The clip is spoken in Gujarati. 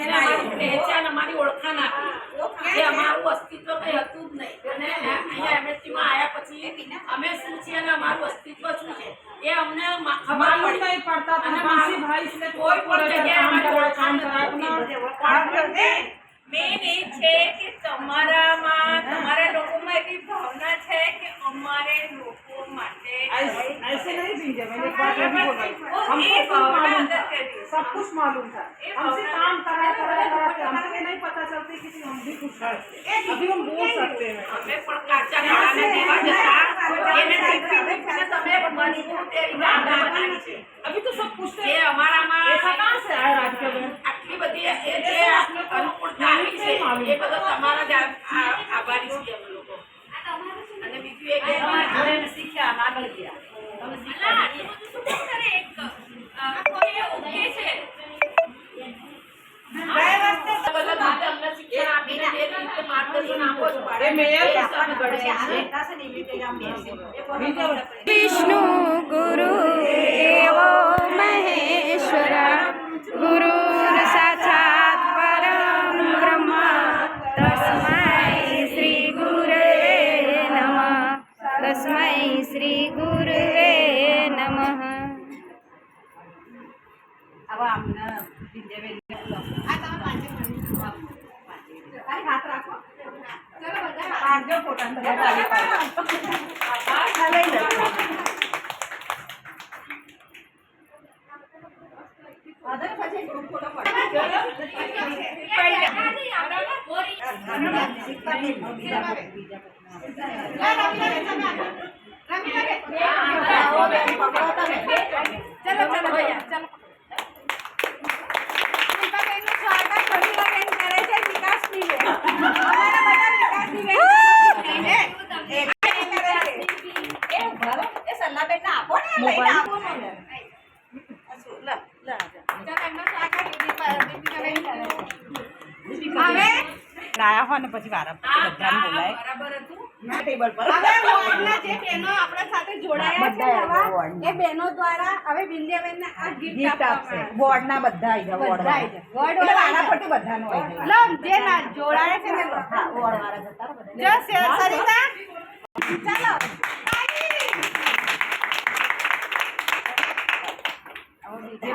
અમારી ઓળખાણ આપી અમારું અસ્તિત્વ કઈ હતું જ નહીં અને અહીંયા એમએસટીમાં આવ્યા પછી અમે શું છીએ અને અમારું અસ્તિત્વ શું છે એ અમને ખબર નહીં પડતા કોઈ પણ જગ્યાએ અમારી ઓળખાણ નથી. મેન એ છે કે તમારામાં તમારા લોકોમાં એવી ભાવના છે કે અમારે લોકો માટે ऐसे नहीं भीजे मैंने बात नहीं बोला हमको सब कुछ मालूम था हमसे काम कराते हमको नहीं पता चलती कि हम भी कुछ है अभी हम बोल सकते हैं અમે પણ કાચા નાણાને દેવા જતા એને ટીપી તમે મજબૂત તેરી ગાંડા બનાવી છે. अभी तो सब पूछते ये हैं અમારામાં ऐसा कहाँ से आया राज्य में આટલી બધી એ જે અનુકૂળતા આવી છે એ બધો તમારા જ આભારી છીએ અમે લોકો. અને બીજું એક જોડે શીખ્યા આગળ ગયા તમે શીખ્યા એ બધું શું કરે એક કોઈ ઓકે છે અમને શિક્ષણ આપીને જે રીતે માર્ગદર્શન આપો છો એ મેયર અમે ઘડે છીએ. विष्णु गुरु देवो महेश्वर गुरुर् साक्षात् परं ब्रह्म तस्मै श्री गुरुवे नमः तस्मै श्री गुरुवे नमः. अब हमने विद्यावेल हाथ રાખો ચલો બધા પાડજો ફોટા બધા તાળી પાડો આ લઈ લો આદર પછી ગ્રુપ ફોટો પાડો ચલો લાયા હોય ને પછી વારા બધાને બોલાય બરાબર હતું ટેબલ પર હવે વોર્ડના જે બહેનો આપણા સાથે જોડાયા છે નવા એ બહેનો દ્વારા હવે બિંદિયાબેનને આ ગિફ્ટ આપશે. વોર્ડના બધા આવી જાવ બધા આવી જાય. વોર્ડ એટલે વાળા વારા ફરતી બધાનું આવી જાય લો જે ના જોડાયા છે ને લો. હા વોર્ડ વાળા જતા રહો બધા જો સરિતા ચાલો